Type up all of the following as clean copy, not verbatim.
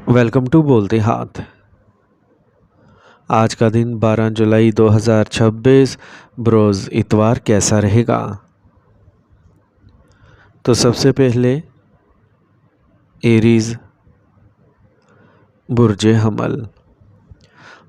Welcome to بولتے ہاتھ۔ آج کا دن 12 جولائی 2026 بروز اتوار کیسا رہے گا؟ تو سب سے پہلے ایریز برج حمل۔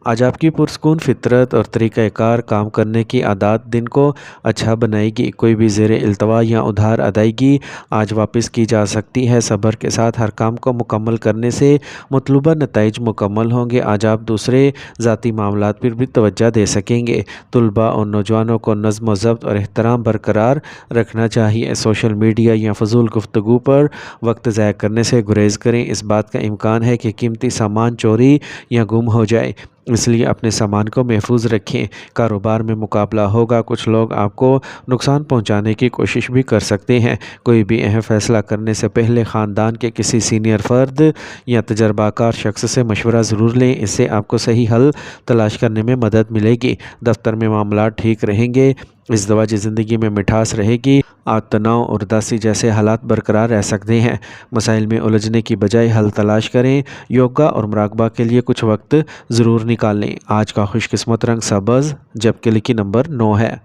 آج آپ کی پرسکون فطرت اور طریقہ کار کام کرنے کی عادات دن کو اچھا بنائے گی۔ کوئی بھی زیر التوا یا ادھار ادائیگی آج واپس کی جا سکتی ہے۔ صبر کے ساتھ ہر کام کو مکمل کرنے سے مطلوبہ نتائج مکمل ہوں گے۔ آج آپ دوسرے ذاتی معاملات پر بھی توجہ دے سکیں گے۔ طلباء اور نوجوانوں کو نظم و ضبط اور احترام برقرار رکھنا چاہیے۔ سوشل میڈیا یا فضول گفتگو پر وقت ضائع کرنے سے گریز کریں۔ اس بات کا امکان ہے کہ قیمتی سامان چوری یا گم ہو جائے، اس لیے اپنے سامان کو محفوظ رکھیں۔ کاروبار میں مقابلہ ہوگا، کچھ لوگ آپ کو نقصان پہنچانے کی کوشش بھی کر سکتے ہیں۔ کوئی بھی اہم فیصلہ کرنے سے پہلے خاندان کے کسی سینئر فرد یا تجربہ کار شخص سے مشورہ ضرور لیں، اس سے آپ کو صحیح حل تلاش کرنے میں مدد ملے گی۔ دفتر میں معاملات ٹھیک رہیں گے، ازدواجی زندگی میں مٹھاس رہے گی۔ آج تناؤ اور اداسی جیسے حالات برقرار رہ سکتے ہیں۔ مسائل میں الجھنے کی بجائے حل تلاش کریں۔ یوگا اور مراقبہ کے لیے کچھ وقت ضرور نکالیں۔ آج کا خوش قسمت رنگ سبز جبکہ لکی نمبر 9 ہے۔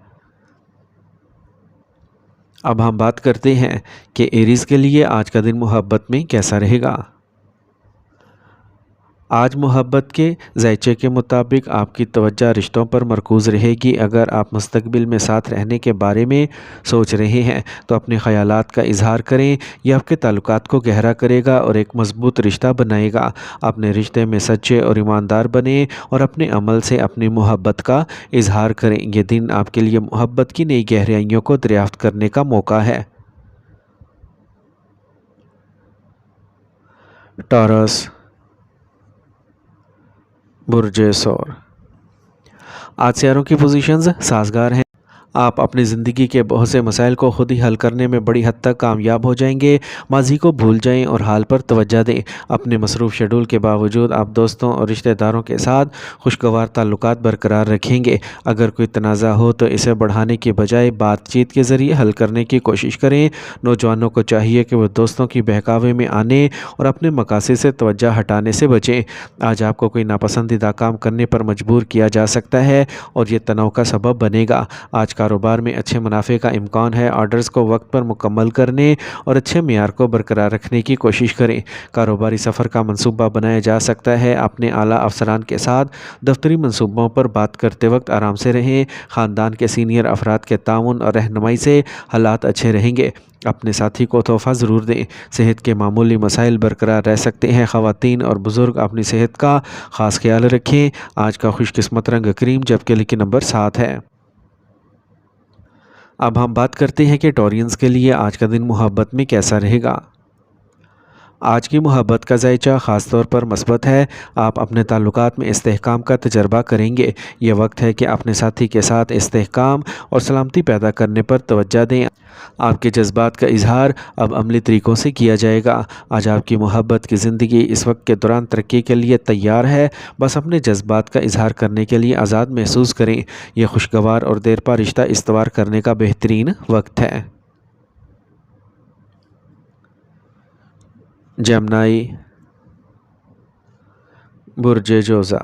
اب ہم بات کرتے ہیں کہ ایریز کے لیے آج کا دن محبت میں کیسا رہے گا۔ آج محبت کے ذائچے کے مطابق آپ کی توجہ رشتوں پر مرکوز رہے گی۔ اگر آپ مستقبل میں ساتھ رہنے کے بارے میں سوچ رہے ہیں تو اپنے خیالات کا اظہار کریں، یہ آپ کے تعلقات کو گہرا کرے گا اور ایک مضبوط رشتہ بنائے گا۔ اپنے رشتے میں سچے اور ایماندار بنیں اور اپنے عمل سے اپنی محبت کا اظہار کریں۔ یہ دن آپ کے لیے محبت کی نئی گہرائیوں کو دریافت کرنے کا موقع ہے۔ ٹارس برج ثور۔ آج سیاروں کی پوزیشنز سازگار ہیں۔ آپ اپنی زندگی کے بہت سے مسائل کو خود ہی حل کرنے میں بڑی حد تک کامیاب ہو جائیں گے۔ ماضی کو بھول جائیں اور حال پر توجہ دیں۔ اپنے مصروف شیڈول کے باوجود آپ دوستوں اور رشتہ داروں کے ساتھ خوشگوار تعلقات برقرار رکھیں گے۔ اگر کوئی تنازع ہو تو اسے بڑھانے کی بجائے بات چیت کے ذریعے حل کرنے کی کوشش کریں۔ نوجوانوں کو چاہیے کہ وہ دوستوں کی بہکاوے میں آنے اور اپنے مقاصد سے توجہ ہٹانے سے بچیں۔ آج آپ کو کوئی ناپسندیدہ کام کرنے پر مجبور کیا جا سکتا ہے اور یہ تناؤ کا سبب بنے گا۔ آج کاروبار میں اچھے منافع کا امکان ہے۔ آرڈرز کو وقت پر مکمل کرنے اور اچھے معیار کو برقرار رکھنے کی کوشش کریں۔ کاروباری سفر کا منصوبہ بنایا جا سکتا ہے۔ اپنے اعلیٰ افسران کے ساتھ دفتری منصوبوں پر بات کرتے وقت آرام سے رہیں۔ خاندان کے سینئر افراد کے تعاون اور رہنمائی سے حالات اچھے رہیں گے۔ اپنے ساتھی کو تحفہ ضرور دیں۔ صحت کے معمولی مسائل برقرار رہ سکتے ہیں۔ خواتین اور بزرگ اپنی صحت کا خاص خیال رکھیں۔ آج کا خوش قسمت رنگ کریم جبکہ لکی نمبر 7 ہے۔ اب ہم بات کرتے ہیں کہ ٹورینز کے لیے آج کا دن محبت میں کیسا رہے گا۔ آج کی محبت کا ذائچہ خاص طور پر مثبت ہے۔ آپ اپنے تعلقات میں استحکام کا تجربہ کریں گے۔ یہ وقت ہے کہ اپنے ساتھی کے ساتھ استحکام اور سلامتی پیدا کرنے پر توجہ دیں۔ آپ کے جذبات کا اظہار اب عملی طریقوں سے کیا جائے گا۔ آج آپ کی محبت کی زندگی اس وقت کے دوران ترقی کے لیے تیار ہے۔ بس اپنے جذبات کا اظہار کرنے کے لیے آزاد محسوس کریں۔ یہ خوشگوار اور دیر پا رشتہ استوار کرنے کا بہترین وقت ہے۔ جیمنائی برج جوزا۔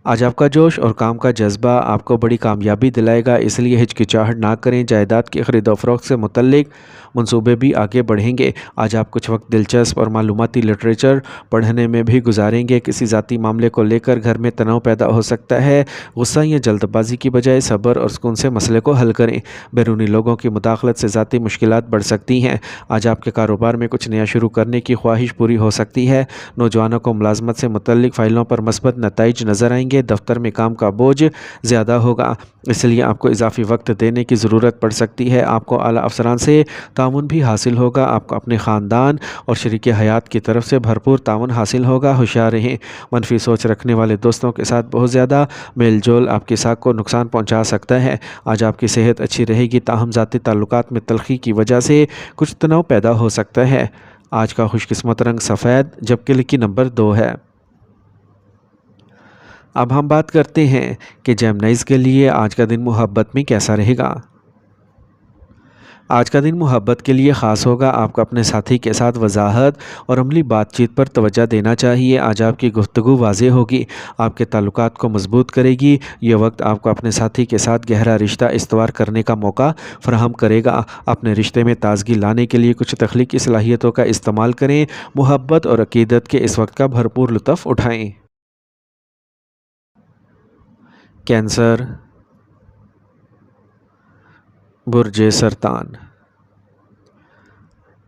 آج آپ کا جوش اور کام کا جذبہ آپ کو بڑی کامیابی دلائے گا، اس لیے ہچکچاہٹ نہ کریں۔ جائیداد کی خرید و فروخت سے متعلق منصوبے بھی آگے بڑھیں گے۔ آج آپ کچھ وقت دلچسپ اور معلوماتی لٹریچر پڑھنے میں بھی گزاریں گے۔ کسی ذاتی معاملے کو لے کر گھر میں تناؤ پیدا ہو سکتا ہے۔ غصہ یا جلد بازی کی بجائے صبر اور سکون سے مسئلے کو حل کریں۔ بیرونی لوگوں کی مداخلت سے ذاتی مشکلات بڑھ سکتی ہیں۔ آج آپ کے کاروبار میں کچھ نیا شروع کرنے کی خواہش پوری ہو سکتی ہے۔ نوجوانوں کو ملازمت سے متعلق فائلوں پر مثبت نتائج نظر آئیں گے۔ دفتر میں کام کا بوجھ زیادہ ہوگا، اس لیے آپ کو اضافی وقت دینے کی ضرورت پڑ سکتی ہے۔ آپ کو اعلیٰ افسران سے تعاون بھی حاصل ہوگا۔ آپ کو اپنے خاندان اور شریک حیات کی طرف سے بھرپور تعاون حاصل ہوگا۔ ہوشیار رہیں۔ منفی سوچ رکھنے والے دوستوں کے ساتھ بہت زیادہ میل جول آپ کی ساکھ کو نقصان پہنچا سکتا ہے۔ آج آپ کی صحت اچھی رہے گی، تاہم ذاتی تعلقات میں تلخی کی وجہ سے کچھ تناؤ پیدا ہو سکتا ہے۔ آج کا خوش قسمت رنگ سفید جبکہ لکی نمبر 2 ہے۔ اب ہم بات کرتے ہیں کہ جیمنائز کے لیے آج کا دن محبت میں کیسا رہے گا۔ آج کا دن محبت کے لیے خاص ہوگا۔ آپ کو اپنے ساتھی کے ساتھ وضاحت اور عملی بات چیت پر توجہ دینا چاہیے۔ آج آپ کی گفتگو واضح ہوگی، آپ کے تعلقات کو مضبوط کرے گی۔ یہ وقت آپ کو اپنے ساتھی کے ساتھ گہرا رشتہ استوار کرنے کا موقع فراہم کرے گا۔ اپنے رشتے میں تازگی لانے کے لیے کچھ تخلیقی صلاحیتوں کا استعمال کریں۔ محبت اور عقیدت کے اس وقت کا بھرپور لطف اٹھائیں۔ کینسر، برج سرطان۔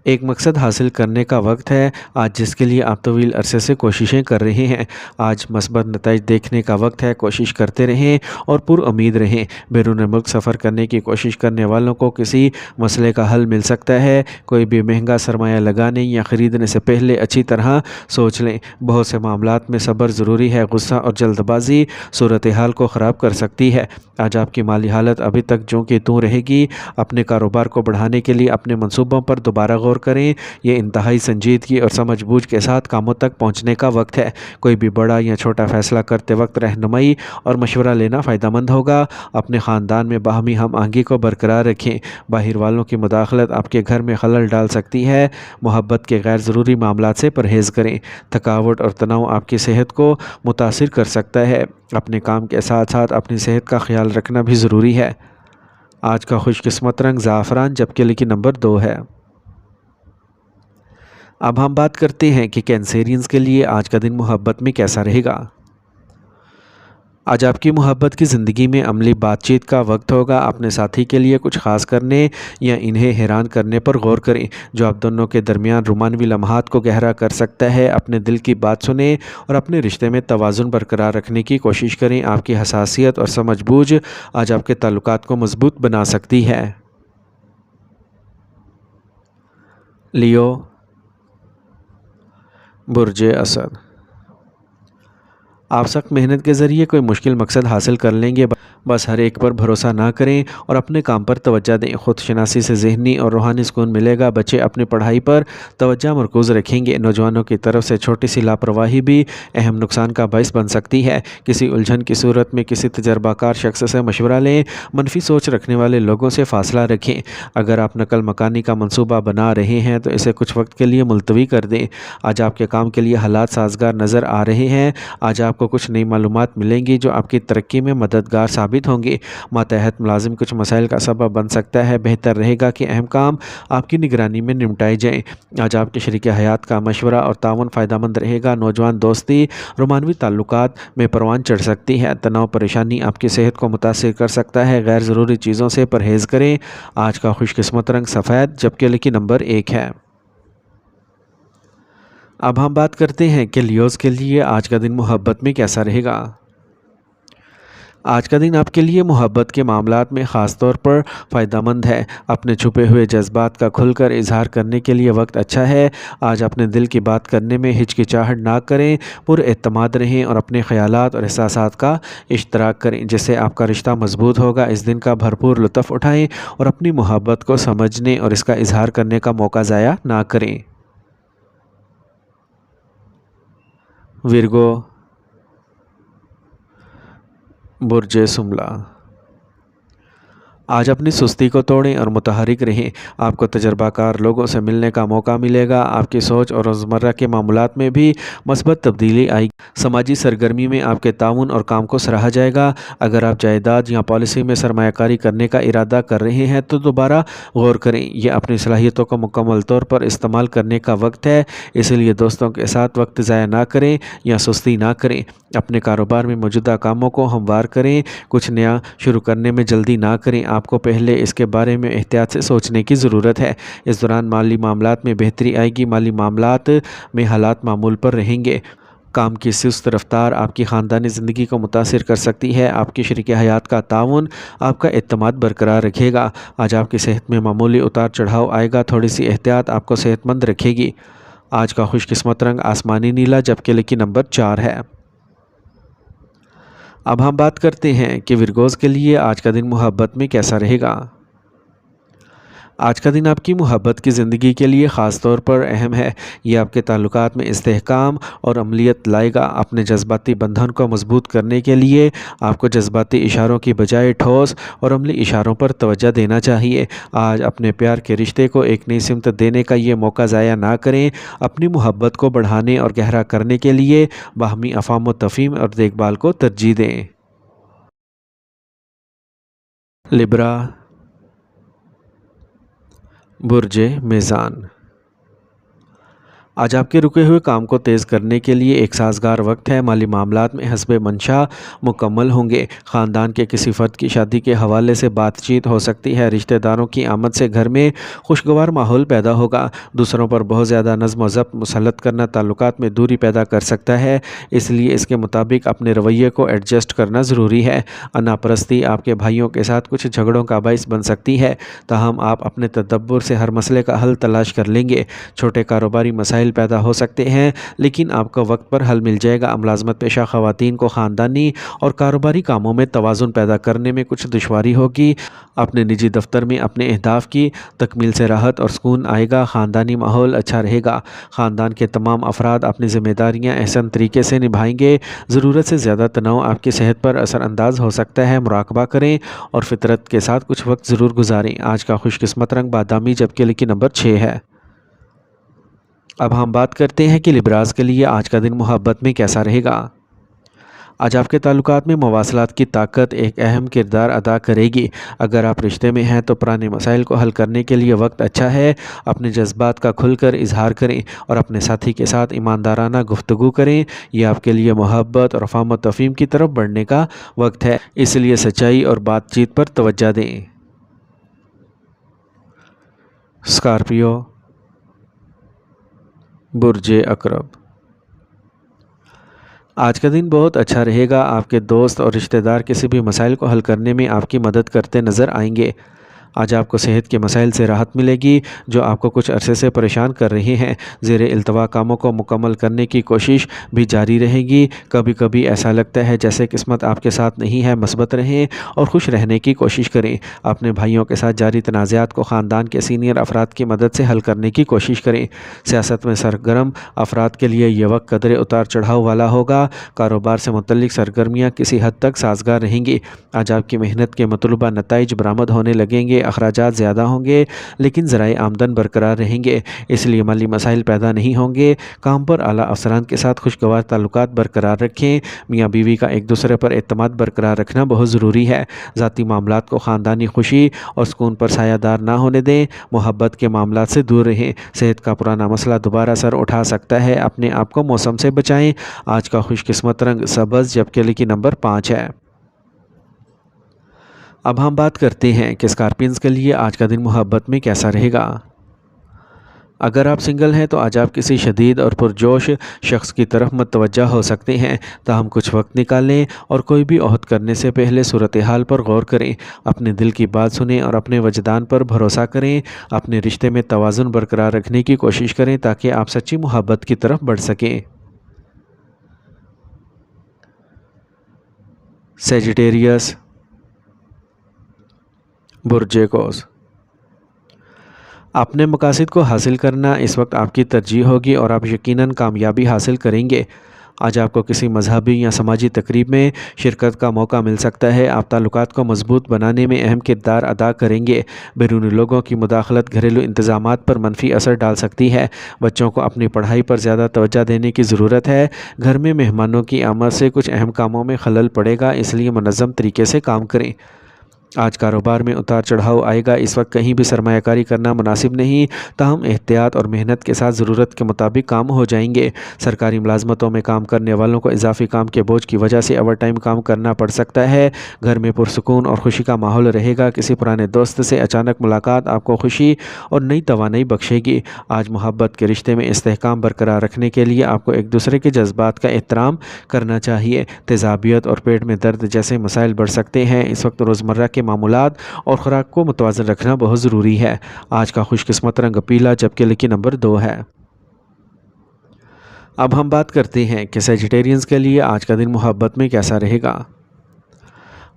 ایک مقصد حاصل کرنے کا وقت ہے آج، جس کے لیے آپ طویل عرصے سے کوششیں کر رہے ہیں۔ آج مثبت نتائج دیکھنے کا وقت ہے۔ کوشش کرتے رہیں اور پر امید رہیں۔ بیرون ملک سفر کرنے کی کوشش کرنے والوں کو کسی مسئلے کا حل مل سکتا ہے۔ کوئی بھی مہنگا سرمایہ لگانے یا خریدنے سے پہلے اچھی طرح سوچ لیں۔ بہت سے معاملات میں صبر ضروری ہے۔ غصہ اور جلد بازی صورتحال کو خراب کر سکتی ہے۔ آج آپ کی مالی حالت ابھی تک جوں کی توں رہے گی۔ اپنے کاروبار کو بڑھانے کے لیے اپنے منصوبوں پر دوبارہ غور کریں۔ یہ انتہائی سنجیدگی اور سمجھ بوجھ کے ساتھ کاموں تک پہنچنے کا وقت ہے۔ کوئی بھی بڑا یا چھوٹا فیصلہ کرتے وقت رہنمائی اور مشورہ لینا فائدہ مند ہوگا۔ اپنے خاندان میں باہمی ہم آہنگی کو برقرار رکھیں۔ باہر والوں کی مداخلت آپ کے گھر میں خلل ڈال سکتی ہے۔ محبت کے غیر ضروری معاملات سے پرہیز کریں۔ تھکاوٹ اور تناؤ آپ کی صحت کو متاثر کر سکتا ہے۔ اپنے کام کے ساتھ ساتھ اپنی صحت کا خیال رکھنا بھی ضروری ہے۔ آج کا خوش قسمت رنگ زعفران، جبکہ لکی نمبر 2 ہے۔ اب ہم بات کرتے ہیں کہ کینسیرینز کے لیے آج کا دن محبت میں کیسا رہے گا۔ آج آپ کی محبت کی زندگی میں عملی بات چیت کا وقت ہوگا۔ اپنے ساتھی کے لیے کچھ خاص کرنے یا انہیں حیران کرنے پر غور کریں، جو آپ دونوں کے درمیان رومانوی لمحات کو گہرا کر سکتا ہے۔ اپنے دل کی بات سنیں اور اپنے رشتے میں توازن برقرار رکھنے کی کوشش کریں۔ آپ کی حساسیت اور سمجھ بوجھ آج آپ کے تعلقات کو مضبوط بنا سکتی ہے۔ لیو، برج اسد۔ آپ سخت محنت کے ذریعے کوئی مشکل مقصد حاصل کر لیں گے، بس ہر ایک پر بھروسہ نہ کریں اور اپنے کام پر توجہ دیں۔ خود شناسی سے ذہنی اور روحانی سکون ملے گا۔ بچے اپنی پڑھائی پر توجہ مرکوز رکھیں گے۔ نوجوانوں کی طرف سے چھوٹی سی لاپرواہی بھی اہم نقصان کا باعث بن سکتی ہے۔ کسی الجھن کی صورت میں کسی تجربہ کار شخص سے مشورہ لیں۔ منفی سوچ رکھنے والے لوگوں سے فاصلہ رکھیں۔ اگر آپ نقل مکانی کا منصوبہ بنا رہے ہیں تو اسے کچھ وقت کے لیے ملتوی کر دیں۔ آج آپ کے کام کے لیے حالات سازگار نظر آ رہے ہیں۔ آج آپ کو کچھ نئی معلومات ملیں گی جو آپ کی ترقی میں مددگار ثابت ہوں گی۔ ماتحت ملازم کچھ مسائل کا سبب بن سکتا ہے۔ بہتر رہے گا کہ اہم کام آپ کی نگرانی میں نمٹائے جائیں۔ آج آپ کے شریک حیات کا مشورہ اور تعاون فائدہ مند رہے گا۔ نوجوان دوستی رومانوی تعلقات میں پروان چڑھ سکتی ہے۔ تناؤ پریشانی آپ کی صحت کو متاثر کر سکتا ہے۔ غیر ضروری چیزوں سے پرہیز کریں۔ آج کا خوش قسمت رنگ سفید، جبکہ لکی نمبر 1 ہے۔ اب ہم بات کرتے ہیں کہ لیوز کے لیے آج کا دن محبت میں کیسا رہے گا۔ آج کا دن آپ کے لیے محبت کے معاملات میں خاص طور پر فائدہ مند ہے۔ اپنے چھپے ہوئے جذبات کا کھل کر اظہار کرنے کے لیے وقت اچھا ہے۔ آج اپنے دل کی بات کرنے میں ہچکچاہٹ نہ کریں، پر اعتماد رہیں اور اپنے خیالات اور احساسات کا اشتراک کریں، جس سے آپ کا رشتہ مضبوط ہوگا۔ اس دن کا بھرپور لطف اٹھائیں اور اپنی محبت کو سمجھنے اور اس کا اظہار کرنے کا موقع ضائع نہ کریں۔ ورگو، برج شملہ۔ آج اپنی سستی کو توڑیں اور متحرک رہیں۔ آپ کو تجربہ کار لوگوں سے ملنے کا موقع ملے گا۔ آپ کی سوچ اور روزمرہ کے معاملات میں بھی مثبت تبدیلی آئے گی۔ سماجی سرگرمی میں آپ کے تعاون اور کام کو سراہا جائے گا۔ اگر آپ جائیداد یا پالیسی میں سرمایہ کاری کرنے کا ارادہ کر رہے ہیں تو دوبارہ غور کریں۔ یہ اپنی صلاحیتوں کو مکمل طور پر استعمال کرنے کا وقت ہے، اس لیے دوستوں کے ساتھ وقت ضائع نہ کریں یا سستی نہ کریں۔ اپنے کاروبار میں موجودہ کاموں کو ہموار کریں۔ کچھ نیا شروع کرنے میں جلدی نہ کریں۔ آپ کو پہلے اس کے بارے میں احتیاط سے سوچنے کی ضرورت ہے۔ اس دوران مالی معاملات میں بہتری آئے گی۔ مالی معاملات میں حالات معمول پر رہیں گے۔ کام کی سست رفتار آپ کی خاندانی زندگی کو متاثر کر سکتی ہے۔ آپ کی شریک حیات کا تعاون آپ کا اعتماد برقرار رکھے گا۔ آج آپ کی صحت میں معمولی اتار چڑھاؤ آئے گا۔ تھوڑی سی احتیاط آپ کو صحت مند رکھے گی۔ آج کا خوش قسمت رنگ آسمانی نیلا، جبکہ لکی نمبر 4 ہے۔ اب ہم بات کرتے ہیں کہ ورگوز کے لیے آج کا دن محبت میں کیسا رہے گا۔ آج کا دن آپ کی محبت کی زندگی کے لیے خاص طور پر اہم ہے۔ یہ آپ کے تعلقات میں استحکام اور عملیت لائے گا۔ اپنے جذباتی بندھن کو مضبوط کرنے کے لیے آپ کو جذباتی اشاروں کی بجائے ٹھوس اور عملی اشاروں پر توجہ دینا چاہیے۔ آج اپنے پیار کے رشتے کو ایک نئی سمت دینے کا یہ موقع ضائع نہ کریں۔ اپنی محبت کو بڑھانے اور گہرا کرنے کے لیے باہمی افہام و تفہیم اور دیکھ بھال کو ترجیح دیں۔ لبرا، برج میزان۔ آج آپ کے رکے ہوئے کام کو تیز کرنے کے لیے ایک سازگار وقت ہے۔ مالی معاملات میں حسب منشا مکمل ہوں گے۔ خاندان کے کسی فرد کی شادی کے حوالے سے بات چیت ہو سکتی ہے۔ رشتہ داروں کی آمد سے گھر میں خوشگوار ماحول پیدا ہوگا۔ دوسروں پر بہت زیادہ نظم و ضبط مسلط کرنا تعلقات میں دوری پیدا کر سکتا ہے، اس لیے اس کے مطابق اپنے رویے کو ایڈجسٹ کرنا ضروری ہے۔ انا پرستی آپ کے بھائیوں کے ساتھ کچھ جھگڑوں کا باعث بن سکتی ہے، تاہم آپ اپنے تدبر سے ہر مسئلے کا حل تلاش کر لیں گے۔ چھوٹے کاروباری مسائل پیدا ہو سکتے ہیں، لیکن آپ کو وقت پر حل مل جائے گا۔ ملازمت پیشہ خواتین کو خاندانی اور کاروباری کاموں میں توازن پیدا کرنے میں کچھ دشواری ہوگی۔ اپنے نجی دفتر میں اپنے اہداف کی تکمیل سے راحت اور سکون آئے گا۔ خاندانی ماحول اچھا رہے گا۔ خاندان کے تمام افراد اپنی ذمہ داریاں احسن طریقے سے نبھائیں گے۔ ضرورت سے زیادہ تناؤ آپ کی صحت پر اثر انداز ہو سکتا ہے۔ مراقبہ کریں اور فطرت کے ساتھ کچھ وقت ضرور گزاریں۔ آج کا خوش قسمت رنگ بادامی جبکہ لکی نمبر 6 ہے۔ اب ہم بات کرتے ہیں کہ لبراز کے لیے آج کا دن محبت میں کیسا رہے گا۔ آج آپ کے تعلقات میں مواصلات کی طاقت ایک اہم کردار ادا کرے گی۔ اگر آپ رشتے میں ہیں تو پرانے مسائل کو حل کرنے کے لیے وقت اچھا ہے۔ اپنے جذبات کا کھل کر اظہار کریں اور اپنے ساتھی کے ساتھ ایماندارانہ گفتگو کریں۔ یہ آپ کے لیے محبت اور افہام و تفہیم کی طرف بڑھنے کا وقت ہے، اس لیے سچائی اور بات چیت پر توجہ دیں۔ اسکارپیو، برج عقرب۔ آج کا دن بہت اچھا رہے گا۔ آپ کے دوست اور رشتہ دار کسی بھی مسائل کو حل کرنے میں آپ کی مدد کرتے نظر آئیں گے۔ آج آپ کو صحت کے مسائل سے راحت ملے گی جو آپ کو کچھ عرصے سے پریشان کر رہے ہیں۔ زیر التوا کاموں کو مکمل کرنے کی کوشش بھی جاری رہے گی۔ کبھی کبھی ایسا لگتا ہے جیسے قسمت آپ کے ساتھ نہیں ہے۔ مثبت رہیں اور خوش رہنے کی کوشش کریں۔ اپنے بھائیوں کے ساتھ جاری تنازعات کو خاندان کے سینئر افراد کی مدد سے حل کرنے کی کوشش کریں۔ سیاست میں سرگرم افراد کے لیے یہ وقت قدرے اتار چڑھاؤ والا ہوگا۔ کاروبار سے متعلق سرگرمیاں کسی حد تک سازگار رہیں گی۔ آج آپ کی محنت کے مطلوبہ نتائج برآمد ہونے لگیں گے۔ اخراجات زیادہ ہوں گے لیکن ذرائع آمدن برقرار رہیں گے، اس لیے مالی مسائل پیدا نہیں ہوں گے۔ کام پر اعلیٰ افسران کے ساتھ خوشگوار تعلقات برقرار رکھیں۔ میاں بیوی کا ایک دوسرے پر اعتماد برقرار رکھنا بہت ضروری ہے۔ ذاتی معاملات کو خاندانی خوشی اور سکون پر سایہ دار نہ ہونے دیں۔ محبت کے معاملات سے دور رہیں۔ صحت کا پرانا مسئلہ دوبارہ سر اٹھا سکتا ہے، اپنے آپ کو موسم سے بچائیں۔ آج کا خوش قسمت رنگ سبز جبکہ لکی نمبر 5 ہے۔ اب ہم بات کرتے ہیں کہ اسکارپینز کے لیے آج کا دن محبت میں کیسا رہے گا۔ اگر آپ سنگل ہیں تو آج آپ کسی شدید اور پرجوش شخص کی طرف متوجہ ہو سکتے ہیں، تاہم کچھ وقت نکالیں اور کوئی بھی عہد کرنے سے پہلے صورتحال پر غور کریں۔ اپنے دل کی بات سنیں اور اپنے وجدان پر بھروسہ کریں۔ اپنے رشتے میں توازن برقرار رکھنے کی کوشش کریں تاکہ آپ سچی محبت کی طرف بڑھ سکیں۔ سیجیٹیریس، برج قوس۔ اپنے مقاصد کو حاصل کرنا اس وقت آپ کی ترجیح ہوگی اور آپ یقیناً کامیابی حاصل کریں گے۔ آج آپ کو کسی مذہبی یا سماجی تقریب میں شرکت کا موقع مل سکتا ہے۔ آپ تعلقات کو مضبوط بنانے میں اہم کردار ادا کریں گے۔ بیرونی لوگوں کی مداخلت گھریلو انتظامات پر منفی اثر ڈال سکتی ہے۔ بچوں کو اپنی پڑھائی پر زیادہ توجہ دینے کی ضرورت ہے۔ گھر میں مہمانوں کی آمد سے کچھ اہم کاموں میں خلل پڑے گا، اس لیے منظم طریقے سے کام کریں۔ آج کاروبار میں اتار چڑھاؤ آئے گا، اس وقت کہیں بھی سرمایہ کاری کرنا مناسب نہیں، تاہم احتیاط اور محنت کے ساتھ ضرورت کے مطابق کام ہو جائیں گے۔ سرکاری ملازمتوں میں کام کرنے والوں کو اضافی کام کے بوجھ کی وجہ سے اوور ٹائم کام کرنا پڑ سکتا ہے۔ گھر میں پرسکون اور خوشی کا ماحول رہے گا۔ کسی پرانے دوست سے اچانک ملاقات آپ کو خوشی اور نئی توانائی بخشے گی۔ آج محبت کے رشتے میں استحکام برقرار رکھنے کے لیے آپ کو ایک دوسرے کے جذبات کا احترام کرنا چاہیے۔ تیزابیت اور پیٹ میں درد جیسے مسائل بڑھ سکتے ہیں، اس وقت روزمرہ کے معمولات اور خوراک کو متوازن رکھنا بہت ضروری ہے۔ آج کا خوش قسمت رنگ پیلا جبکہ لکی نمبر 2 ہے۔ اب ہم بات کرتے ہیں کہ سیجیٹیرینز کے لیے آج کا دن محبت میں کیسا رہے گا۔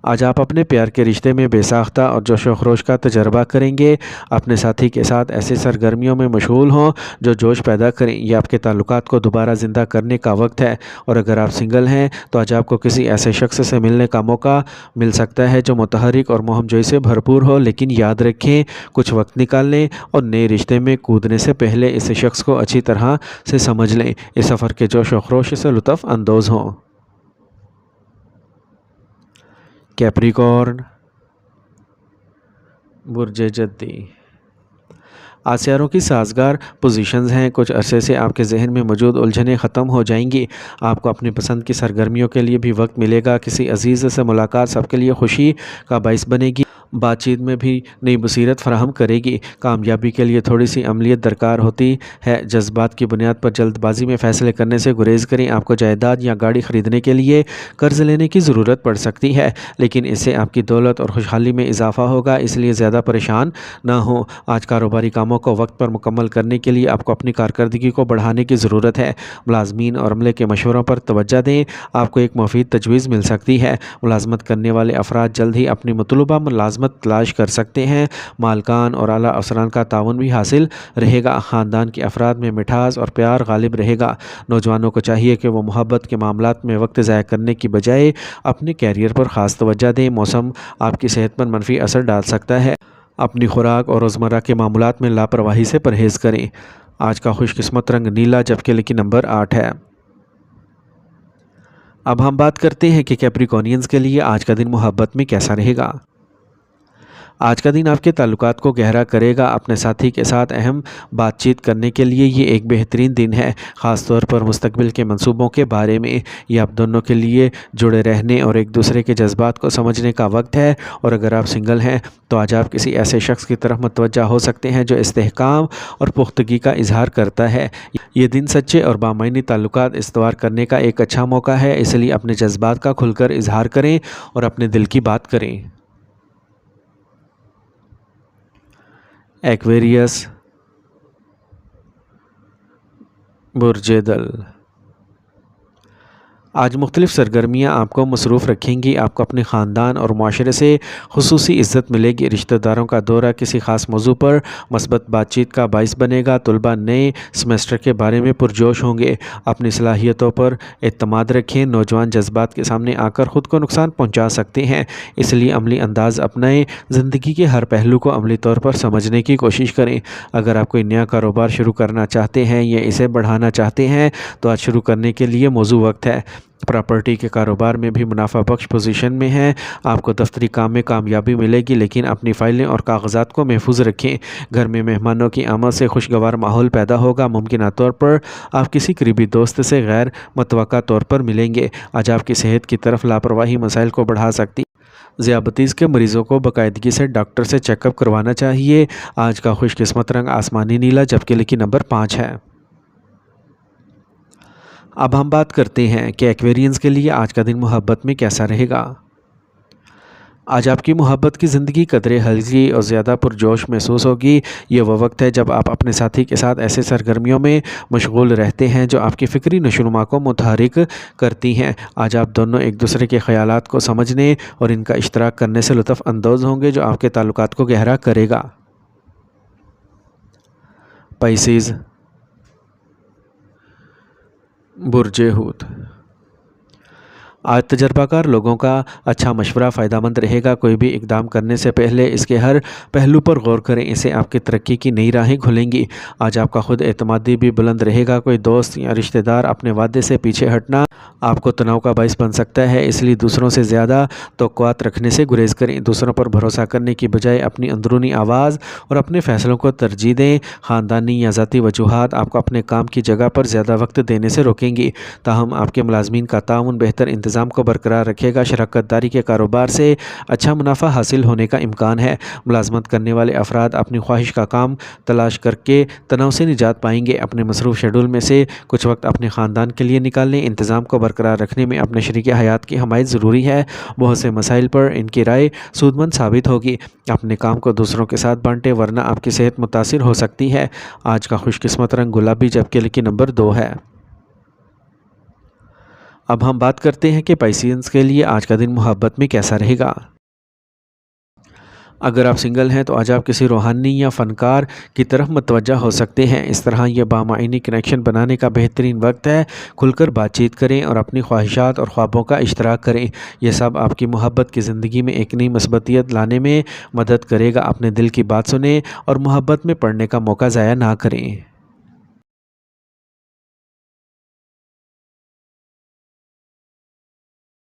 آج آپ اپنے پیار کے رشتے میں بے ساختہ اور جوش و خروش کا تجربہ کریں گے۔ اپنے ساتھی کے ساتھ ایسے سرگرمیوں میں مشغول ہوں جو جوش پیدا کریں۔ یہ آپ کے تعلقات کو دوبارہ زندہ کرنے کا وقت ہے، اور اگر آپ سنگل ہیں تو آج آپ کو کسی ایسے شخص سے ملنے کا موقع مل سکتا ہے جو متحرک اور مہم جوئی سے بھرپور ہو، لیکن یاد رکھیں کچھ وقت نکال لیں اور نئے رشتے میں کودنے سے پہلے اس شخص کو اچھی طرح سے سمجھ لیں۔ اس سفر کے جوش و خروش سے لطف اندوز ہوں۔ کیپریکارن، برج جدی۔ آج سیاروں کی سازگار پوزیشنز ہیں۔ کچھ عرصے سے آپ کے ذہن میں موجود الجھنیں ختم ہو جائیں گی۔ آپ کو اپنی پسند کی سرگرمیوں کے لیے بھی وقت ملے گا۔ کسی عزیز سے ملاقات سب کے لیے خوشی کا باعث بنے گی، بات چیت میں بھی نئی بصیرت فراہم کرے گی۔ کامیابی کے لیے تھوڑی سی عملیت درکار ہوتی ہے۔ جذبات کی بنیاد پر جلد بازی میں فیصلے کرنے سے گریز کریں۔ آپ کو جائیداد یا گاڑی خریدنے کے لیے قرض لینے کی ضرورت پڑ سکتی ہے، لیکن اس سے آپ کی دولت اور خوشحالی میں اضافہ ہوگا، اس لیے زیادہ پریشان نہ ہوں۔ آج کاروباری کاموں کو وقت پر مکمل کرنے کے لیے آپ کو اپنی کارکردگی کو بڑھانے کی ضرورت ہے۔ ملازمین اور عملے کے مشوروں پر توجہ دیں، آپ کو ایک مفید تجویز مل سکتی ہے۔ ملازمت کرنے والے افراد جلد ہی اپنی مطلوبہ ملازمت تلاش کر سکتے ہیں۔ مالکان اور اعلیٰ افسران کا تعاون بھی حاصل رہے گا۔ خاندان کے افراد میں مٹھاس اور پیار غالب رہے گا۔ نوجوانوں کو چاہیے کہ وہ محبت کے معاملات میں وقت ضائع کرنے کی بجائے اپنے کیریئر پر خاص توجہ دیں۔ موسم آپ کی صحت پر منفی اثر ڈال سکتا ہے، اپنی خوراک اور روزمرہ کے معاملات میں لاپرواہی سے پرہیز کریں۔ آج کا خوش قسمت رنگ نیلا، جبکہ لکی نمبر 8 ہے۔ اب ہم بات کرتے ہیں کہ کیپریکونینز کے لیے آج کا دن محبت میں کیسا رہے گا۔ آج کا دن آپ کے تعلقات کو گہرا کرے گا۔ اپنے ساتھی کے ساتھ اہم بات چیت کرنے کے لیے یہ ایک بہترین دن ہے، خاص طور پر مستقبل کے منصوبوں کے بارے میں۔ یہ آپ دونوں کے لیے جڑے رہنے اور ایک دوسرے کے جذبات کو سمجھنے کا وقت ہے، اور اگر آپ سنگل ہیں تو آج آپ کسی ایسے شخص کی طرف متوجہ ہو سکتے ہیں جو استحکام اور پختگی کا اظہار کرتا ہے۔ یہ دن سچے اور بامعنی تعلقات استوار کرنے کا ایک اچھا موقع ہے، اس لیے اپنے جذبات کا کھل کر اظہار کریں اور اپنے دل کی بات کریں۔ ایکویریس، برج دل۔ آج مختلف سرگرمیاں آپ کو مصروف رکھیں گی۔ آپ کو اپنے خاندان اور معاشرے سے خصوصی عزت ملے گی۔ رشتہ داروں کا دورہ کسی خاص موضوع پر مثبت بات چیت کا باعث بنے گا۔ طلباء نئے سیمسٹر کے بارے میں پرجوش ہوں گے۔ اپنی صلاحیتوں پر اعتماد رکھیں۔ نوجوان جذبات کے سامنے آ کر خود کو نقصان پہنچا سکتے ہیں، اس لیے عملی انداز اپنائیں۔ زندگی کے ہر پہلو کو عملی طور پر سمجھنے کی کوشش کریں۔ اگر آپ کوئی نیا کاروبار شروع کرنا چاہتے ہیں یا اسے بڑھانا چاہتے ہیں تو آج شروع کرنے کے لیے موزوں وقت ہے۔ پراپرٹی کے کاروبار میں بھی منافع بخش پوزیشن میں ہیں۔ آپ کو دفتری کام میں کامیابی ملے گی، لیکن اپنی فائلیں اور کاغذات کو محفوظ رکھیں۔ گھر میں مہمانوں کی آمد سے خوشگوار ماحول پیدا ہوگا۔ ممکنہ طور پر آپ کسی قریبی دوست سے غیر متوقع طور پر ملیں گے۔ آج آپ کی صحت کی طرف لاپرواہی مسائل کو بڑھا سکتی ہے۔ ذیابیطس کے مریضوں کو باقاعدگی سے ڈاکٹر سے چیک اپ کروانا چاہیے۔ آج کا خوش قسمت رنگ آسمانی نیلا، جبکہ لکی نمبر 5 ہے۔ اب ہم بات کرتے ہیں کہ ایکویرینز کے لیے آج کا دن محبت میں کیسا رہے گا۔ آج آپ کی محبت کی زندگی قدرے ہلکی اور زیادہ پرجوش محسوس ہوگی۔ یہ وہ وقت ہے جب آپ اپنے ساتھی کے ساتھ ایسے سرگرمیوں میں مشغول رہتے ہیں جو آپ کی فکری نشوونما کو متحرک کرتی ہیں۔ آج آپ دونوں ایک دوسرے کے خیالات کو سمجھنے اور ان کا اشتراک کرنے سے لطف اندوز ہوں گے، جو آپ کے تعلقات کو گہرا کرے گا۔ پائسیز، برج حوت۔ آج تجربہ کار لوگوں کا اچھا مشورہ فائدہ مند رہے گا۔ کوئی بھی اقدام کرنے سے پہلے اس کے ہر پہلو پر غور کریں، اسے آپ کی ترقی کی نئی راہیں کھلیں گی۔ آج آپ کا خود اعتمادی بھی بلند رہے گا۔ کوئی دوست یا رشتہ دار اپنے وعدے سے پیچھے ہٹنا آپ کو تناؤ کا باعث بن سکتا ہے، اس لیے دوسروں سے زیادہ توقعات رکھنے سے گریز کریں۔ دوسروں پر بھروسہ کرنے کی بجائے اپنی اندرونی آواز اور اپنے فیصلوں کو ترجیح دیں۔ خاندانی یا ذاتی وجوہات آپ کو اپنے کام کی جگہ پر زیادہ وقت دینے سے روکیں گی، تاہم آپ کے ملازمین کا تعاون بہتر انتظام کو برقرار رکھے گا۔ شراکت داری کے کاروبار سے اچھا منافع حاصل ہونے کا امکان ہے۔ ملازمت کرنے والے افراد اپنی خواہش کا کام تلاش کر کے تناؤ سے نجات پائیں گے۔ اپنے مصروف شیڈول میں سے کچھ وقت اپنے خاندان کے لیے نکال لیں۔ انتظام کو برقرار رکھنے میں اپنے شریک حیات کی حمایت ضروری ہے۔ بہت سے مسائل پر ان کی رائے سود مند ثابت ہوگی۔ اپنے کام کو دوسروں کے ساتھ بانٹیں، ورنہ آپ کی صحت متاثر ہو سکتی ہے۔ آج کا خوش قسمت رنگ گلابی، جبکہ لکی نمبر 2 ہے۔ اب ہم بات کرتے ہیں کہ پیشنس کے لیے آج کا دن محبت میں کیسا رہے گا۔ اگر آپ سنگل ہیں تو آج آپ کسی روحانی یا فنکار کی طرف متوجہ ہو سکتے ہیں۔ اس طرح یہ بامعنی کنیکشن بنانے کا بہترین وقت ہے۔ کھل کر بات چیت کریں اور اپنی خواہشات اور خوابوں کا اشتراک کریں۔ یہ سب آپ کی محبت کی زندگی میں ایک نئی مثبتیت لانے میں مدد کرے گا۔ اپنے دل کی بات سنیں اور محبت میں پڑنے کا موقع ضائع نہ کریں۔